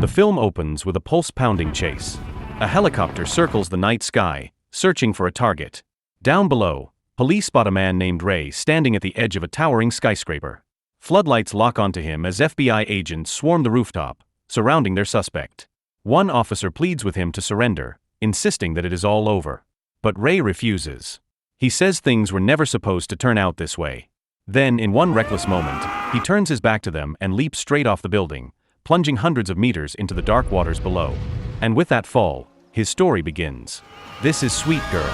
The film opens with a pulse-pounding chase. A helicopter circles the night sky, searching for a target. Down below, police spot a man named Ray standing at the edge of a towering skyscraper. Floodlights lock onto him as FBI agents swarm the rooftop, surrounding their suspect. One officer pleads with him to surrender, insisting that it is all over. But Ray refuses. He says things were never supposed to turn out this way. Then, in one reckless moment, he turns his back to them and leaps straight off the building, plunging hundreds of meters into the dark waters below. And with that fall, his story begins. This is Sweet Girl.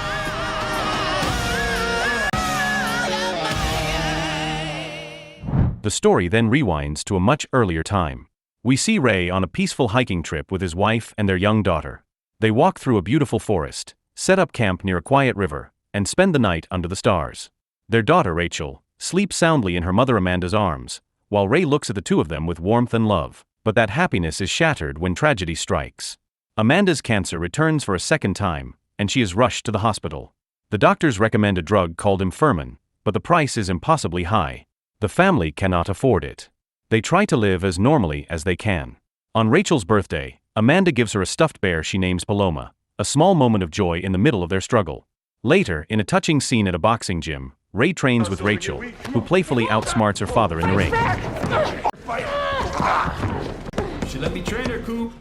The story then rewinds to a much earlier time. We see Ray on a peaceful hiking trip with his wife and their young daughter. They walk through a beautiful forest, set up camp near a quiet river, and spend the night under the stars. Their daughter, Rachel, sleeps soundly in her mother Amanda's arms, while Ray looks at the two of them with warmth and love. But that happiness is shattered when tragedy strikes. Amanda's cancer returns for a second time, and she is rushed to the hospital. The doctors recommend a drug called Imfermin, but the price is impossibly high. The family cannot afford it. They try to live as normally as they can. On Rachel's birthday, Amanda gives her a stuffed bear she names Paloma, a small moment of joy in the middle of their struggle. Later, in a touching scene at a boxing gym, Ray trains with Rachel, who playfully outsmarts her father in the ring. She let me train her, Coop.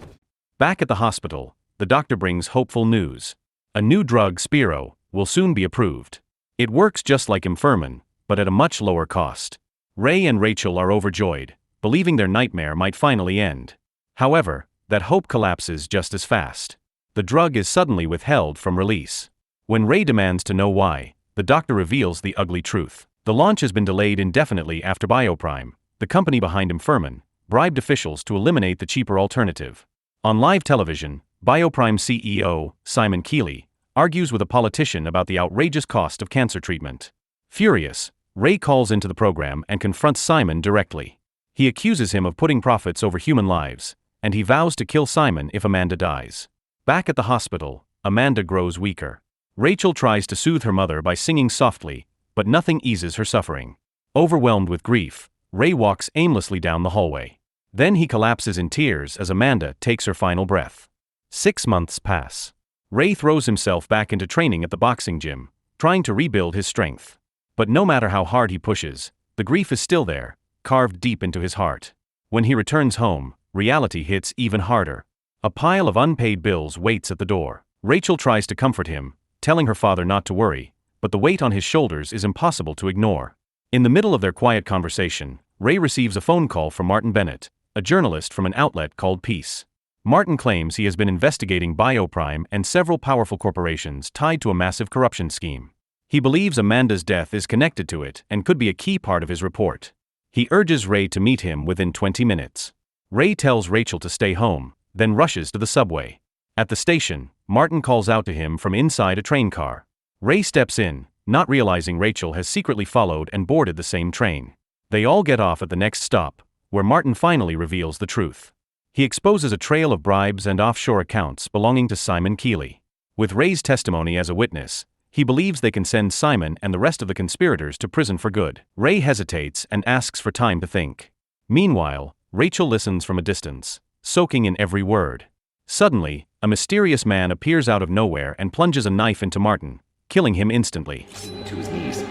Back at the hospital, the doctor brings hopeful news. A new drug, Spiro, will soon be approved. It works just like Imfermin, but at a much lower cost. Ray and Rachel are overjoyed, believing their nightmare might finally end. However, that hope collapses just as fast. The drug is suddenly withheld from release. When Ray demands to know why, the doctor reveals the ugly truth. The launch has been delayed indefinitely after Bioprime, the company behind Imfermin, bribed officials to eliminate the cheaper alternative. On live television, Bioprime CEO, Simon Keeley, argues with a politician about the outrageous cost of cancer treatment. Furious, Ray calls into the program and confronts Simon directly. He accuses him of putting profits over human lives, and he vows to kill Simon if Amanda dies. Back at the hospital, Amanda grows weaker. Rachel tries to soothe her mother by singing softly, but nothing eases her suffering. Overwhelmed with grief, Ray walks aimlessly down the hallway. Then he collapses in tears as Amanda takes her final breath. 6 months pass. Ray throws himself back into training at the boxing gym, trying to rebuild his strength. But no matter how hard he pushes, the grief is still there, carved deep into his heart. When he returns home, reality hits even harder. A pile of unpaid bills waits at the door. Rachel tries to comfort him, telling her father not to worry, but the weight on his shoulders is impossible to ignore. In the middle of their quiet conversation, Ray receives a phone call from Martin Bennett, a journalist from an outlet called Peace. Martin claims he has been investigating Bioprime and several powerful corporations tied to a massive corruption scheme. He believes Amanda's death is connected to it and could be a key part of his report. He urges Ray to meet him within 20 minutes. Ray tells Rachel to stay home, then rushes to the subway. At the station, Martin calls out to him from inside a train car. Ray steps in, not realizing Rachel has secretly followed and boarded the same train. They all get off at the next stop, where Martin finally reveals the truth. He exposes a trail of bribes and offshore accounts belonging to Simon Keeley. With Ray's testimony as a witness, he believes they can send Simon and the rest of the conspirators to prison for good. Ray hesitates and asks for time to think. Meanwhile, Rachel listens from a distance, soaking in every word. Suddenly, a mysterious man appears out of nowhere and plunges a knife into Martin, killing him instantly. To his knees.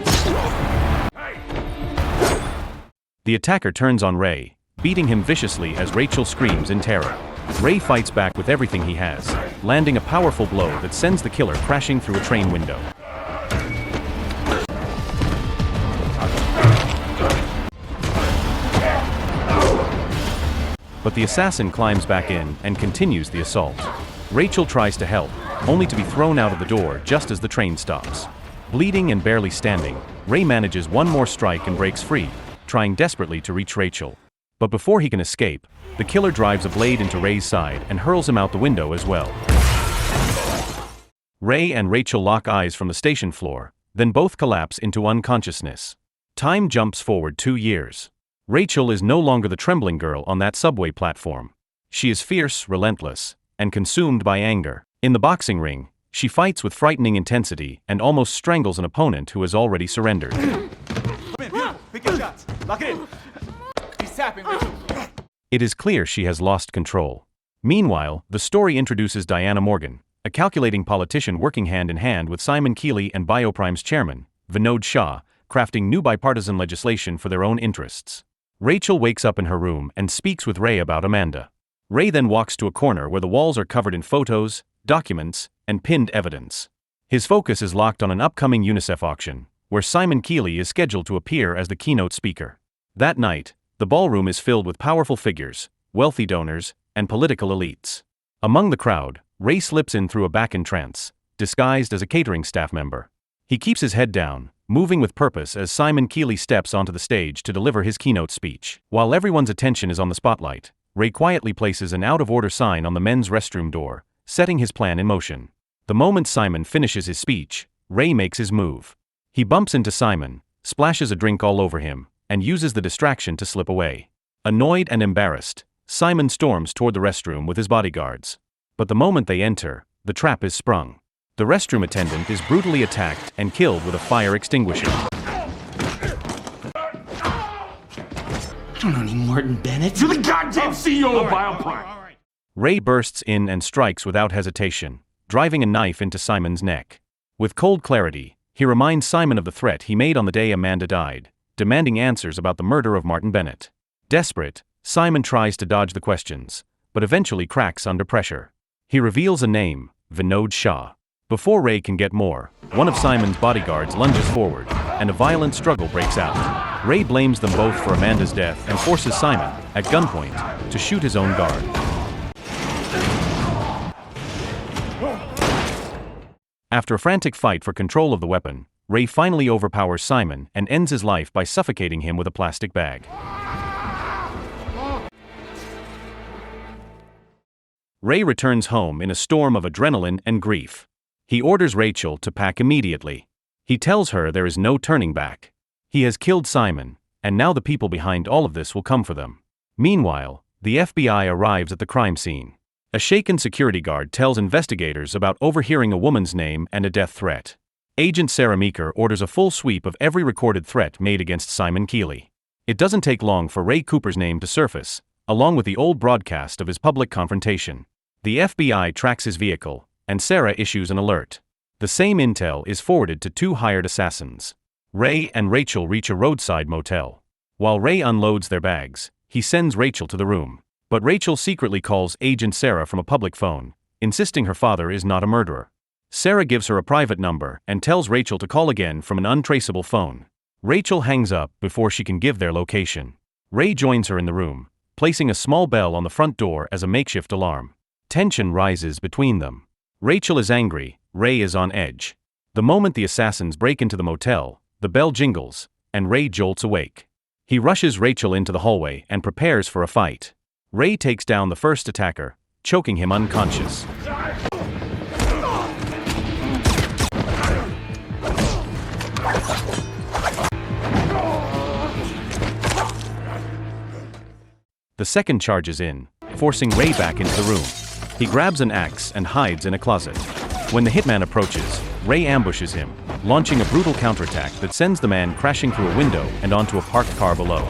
The attacker turns on Ray, beating him viciously as Rachel screams in terror. Ray fights back with everything he has, landing a powerful blow that sends the killer crashing through a train window. But the assassin climbs back in and continues the assault. Rachel tries to help, only to be thrown out of the door just as the train stops. Bleeding and barely standing, Ray manages one more strike and breaks free, trying desperately to reach Rachel. But before he can escape, the killer drives a blade into Ray's side and hurls him out the window as well. Ray and Rachel lock eyes from the station floor, then both collapse into unconsciousness. Time jumps forward 2 years. Rachel is no longer the trembling girl on that subway platform. She is fierce, relentless, and consumed by anger. In the boxing ring, she fights with frightening intensity and almost strangles an opponent who has already surrendered. Pick your shots. Lock it in. He's tapping, Rachel. It is clear she has lost control. Meanwhile, the story introduces Diana Morgan, a calculating politician working hand in hand with Simon Keeley and Bioprime's chairman, Vinod Shah, crafting new bipartisan legislation for their own interests. Rachel wakes up in her room and speaks with Ray about Amanda. Ray then walks to a corner where the walls are covered in photos, documents, and pinned evidence. His focus is locked on an upcoming UNICEF auction, where Simon Keeley is scheduled to appear as the keynote speaker. That night, the ballroom is filled with powerful figures, wealthy donors, and political elites. Among the crowd, Ray slips in through a back entrance, disguised as a catering staff member. He keeps his head down, moving with purpose as Simon Keeley steps onto the stage to deliver his keynote speech. While everyone's attention is on the spotlight, Ray quietly places an out-of-order sign on the men's restroom door, setting his plan in motion. The moment Simon finishes his speech, Ray makes his move. He bumps into Simon, splashes a drink all over him, and uses the distraction to slip away. Annoyed and embarrassed, Simon storms toward the restroom with his bodyguards. But the moment they enter, the trap is sprung. The restroom attendant is brutally attacked and killed with a fire extinguisher. I don't know any Martin Bennett. You're the goddamn CEO of Bioprime. Ray bursts in and strikes without hesitation, driving a knife into Simon's neck. With cold clarity, he reminds Simon of the threat he made on the day Amanda died, demanding answers about the murder of Martin Bennett. Desperate, Simon tries to dodge the questions, but eventually cracks under pressure. He reveals a name, Vinod Shah. Before Ray can get more, one of Simon's bodyguards lunges forward, and a violent struggle breaks out. Ray blames them both for Amanda's death and forces Simon, at gunpoint, to shoot his own guard. After a frantic fight for control of the weapon, Ray finally overpowers Simon and ends his life by suffocating him with a plastic bag. Ray returns home in a storm of adrenaline and grief. He orders Rachel to pack immediately. He tells her there is no turning back. He has killed Simon, and now the people behind all of this will come for them. Meanwhile, the FBI arrives at the crime scene. A shaken security guard tells investigators about overhearing a woman's name and a death threat. Agent Sarah Meeker orders a full sweep of every recorded threat made against Simon Keeley. It doesn't take long for Ray Cooper's name to surface, along with the old broadcast of his public confrontation. The FBI tracks his vehicle, and Sarah issues an alert. The same intel is forwarded to two hired assassins. Ray and Rachel reach a roadside motel. While Ray unloads their bags, he sends Rachel to the room. But Rachel secretly calls Agent Sarah from a public phone, insisting her father is not a murderer. Sarah gives her a private number and tells Rachel to call again from an untraceable phone. Rachel hangs up before she can give their location. Ray joins her in the room, placing a small bell on the front door as a makeshift alarm. Tension rises between them. Rachel is angry, Ray is on edge. The moment the assassins break into the motel, the bell jingles, and Ray jolts awake. He rushes Rachel into the hallway and prepares for a fight. Ray takes down the first attacker, choking him unconscious. The second charges in, forcing Ray back into the room. He grabs an axe and hides in a closet. When the hitman approaches, Ray ambushes him, launching a brutal counterattack that sends the man crashing through a window and onto a parked car below.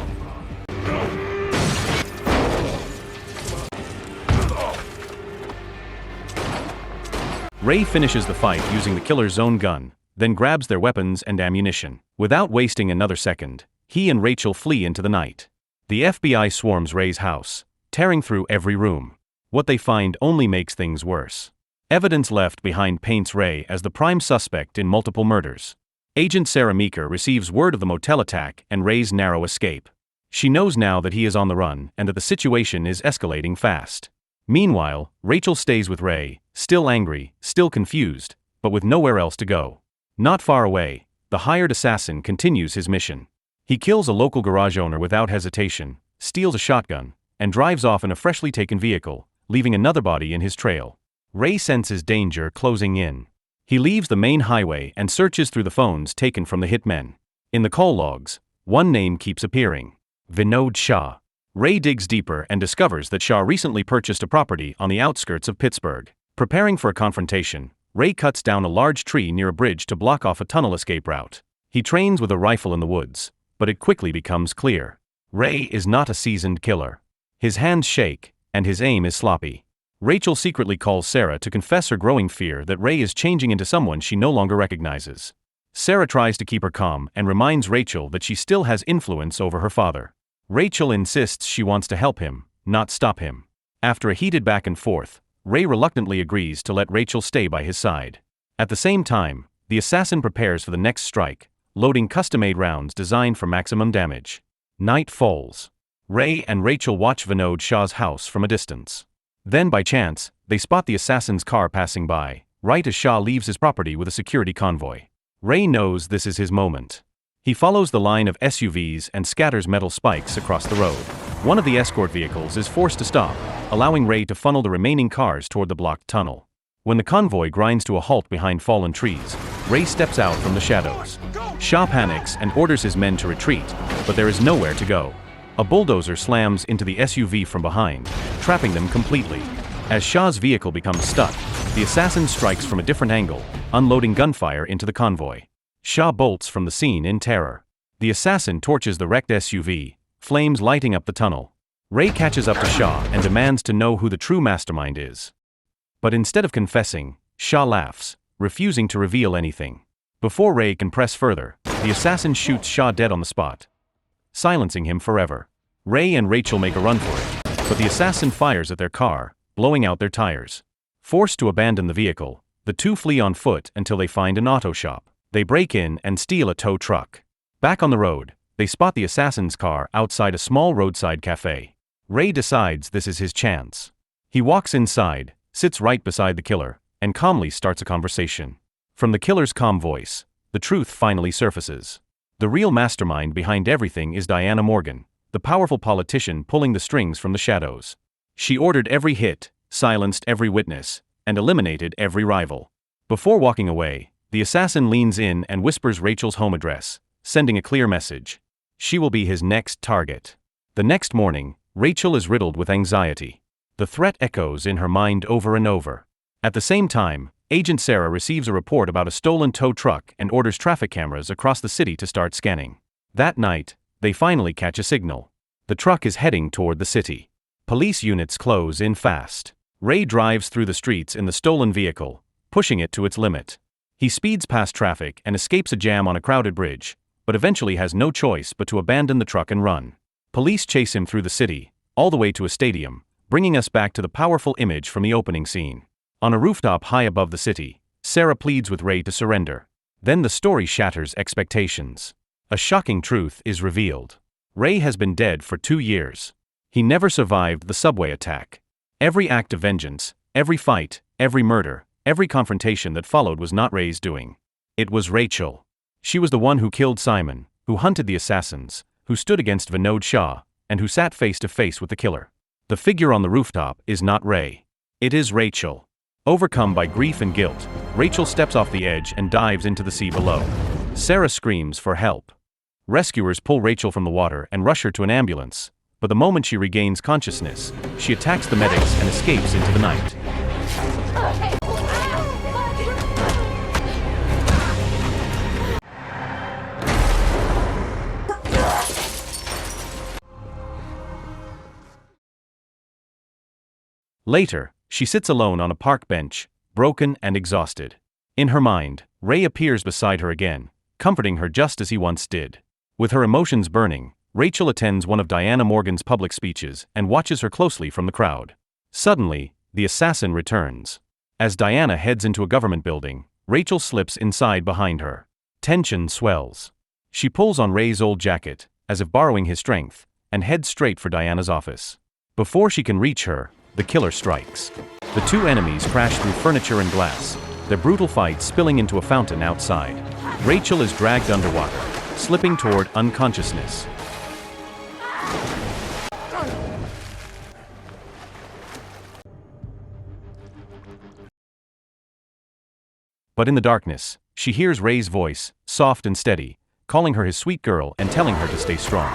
Ray finishes the fight using the killer's own gun, then grabs their weapons and ammunition. Without wasting another second, he and Rachel flee into the night. The FBI swarms Ray's house, tearing through every room. What they find only makes things worse. Evidence left behind paints Ray as the prime suspect in multiple murders. Agent Sarah Meeker receives word of the motel attack and Ray's narrow escape. She knows now that he is on the run and that the situation is escalating fast. Meanwhile, Rachel stays with Ray, still angry, still confused, but with nowhere else to go. Not far away, the hired assassin continues his mission. He kills a local garage owner without hesitation, steals a shotgun, and drives off in a freshly taken vehicle, leaving another body in his trail. Ray senses danger closing in. He leaves the main highway and searches through the phones taken from the hitmen. In the call logs, one name keeps appearing: Vinod Shah. Ray digs deeper and discovers that Shah recently purchased a property on the outskirts of Pittsburgh. Preparing for a confrontation, Ray cuts down a large tree near a bridge to block off a tunnel escape route. He trains with a rifle in the woods, but it quickly becomes clear. Ray is not a seasoned killer. His hands shake, and his aim is sloppy. Rachel secretly calls Sarah to confess her growing fear that Ray is changing into someone she no longer recognizes. Sarah tries to keep her calm and reminds Rachel that she still has influence over her father. Rachel insists she wants to help him, not stop him. After a heated back and forth, Ray reluctantly agrees to let Rachel stay by his side. At the same time, the assassin prepares for the next strike, loading custom-made rounds designed for maximum damage. Night falls. Ray and Rachel watch Vinod Shah's house from a distance. Then by chance, they spot the assassin's car passing by, right as Shah leaves his property with a security convoy. Ray knows this is his moment. He follows the line of SUVs and scatters metal spikes across the road. One of the escort vehicles is forced to stop, allowing Ray to funnel the remaining cars toward the blocked tunnel. When the convoy grinds to a halt behind fallen trees, Ray steps out from the shadows. Shah panics and orders his men to retreat, but there is nowhere to go. A bulldozer slams into the SUV from behind, trapping them completely. As Shah's vehicle becomes stuck, the assassin strikes from a different angle, unloading gunfire into the convoy. Shah bolts from the scene in terror. The assassin torches the wrecked SUV, flames lighting up the tunnel. Ray catches up to Shah and demands to know who the true mastermind is. But instead of confessing, Shah laughs, refusing to reveal anything. Before Ray can press further, the assassin shoots Shah dead on the spot, silencing him forever. Ray and Rachel make a run for it, but the assassin fires at their car, blowing out their tires. Forced to abandon the vehicle, the two flee on foot until they find an auto shop. They break in and steal a tow truck. Back on the road, they spot the assassin's car outside a small roadside cafe. Ray decides this is his chance. He walks inside, sits right beside the killer, and calmly starts a conversation. From the killer's calm voice, the truth finally surfaces. The real mastermind behind everything is Diana Morgan, the powerful politician pulling the strings from the shadows. She ordered every hit, silenced every witness, and eliminated every rival. Before walking away, the assassin leans in and whispers Rachel's home address, sending a clear message. She will be his next target. The next morning, Rachel is riddled with anxiety. The threat echoes in her mind over and over. At the same time, Agent Sarah receives a report about a stolen tow truck and orders traffic cameras across the city to start scanning. That night, they finally catch a signal. The truck is heading toward the city. Police units close in fast. Ray drives through the streets in the stolen vehicle, pushing it to its limit. He speeds past traffic and escapes a jam on a crowded bridge, but eventually has no choice but to abandon the truck and run. Police chase him through the city, all the way to a stadium, bringing us back to the powerful image from the opening scene. On a rooftop high above the city, Sarah pleads with Ray to surrender. Then the story shatters expectations. A shocking truth is revealed. Ray has been dead for 2 years. He never survived the subway attack. Every act of vengeance, every fight, every murder, every confrontation that followed was not Ray's doing. It was Rachel. She was the one who killed Simon, who hunted the assassins, who stood against Vinod Shah, and who sat face to face with the killer. The figure on the rooftop is not Ray. It is Rachel. Overcome by grief and guilt, Rachel steps off the edge and dives into the sea below. Sarah screams for help. Rescuers pull Rachel from the water and rush her to an ambulance, but the moment she regains consciousness, she attacks the medics and escapes into the night. Later, she sits alone on a park bench, broken and exhausted. In her mind, Ray appears beside her again, comforting her just as he once did. With her emotions burning, Rachel attends one of Diana Morgan's public speeches and watches her closely from the crowd. Suddenly, the assassin returns. As Diana heads into a government building, Rachel slips inside behind her. Tension swells. She pulls on Ray's old jacket, as if borrowing his strength, and heads straight for Diana's office. Before she can reach her, the killer strikes. The two enemies crash through furniture and glass, their brutal fight spilling into a fountain outside. Rachel is dragged underwater, slipping toward unconsciousness. But in the darkness, she hears Ray's voice, soft and steady, calling her his sweet girl and telling her to stay strong.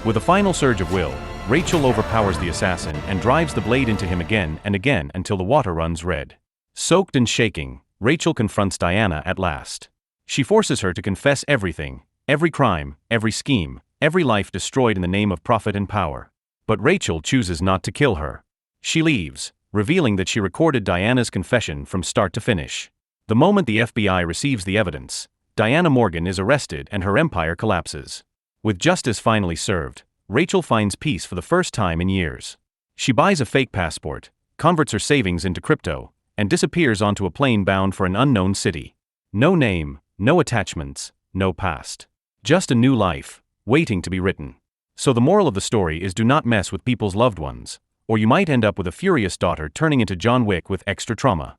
With a final surge of will, Rachel overpowers the assassin and drives the blade into him again and again until the water runs red. Soaked and shaking, Rachel confronts Diana at last. She forces her to confess everything, every crime, every scheme, every life destroyed in the name of profit and power. But Rachel chooses not to kill her. She leaves, revealing that she recorded Diana's confession from start to finish. The moment the FBI receives the evidence, Diana Morgan is arrested and her empire collapses. With justice finally served, Rachel finds peace for the first time in years. She buys a fake passport, converts her savings into crypto, and disappears onto a plane bound for an unknown city. No name, no attachments, no past. Just a new life, waiting to be written. So the moral of the story is do not mess with people's loved ones, or you might end up with a furious daughter turning into John Wick with extra trauma.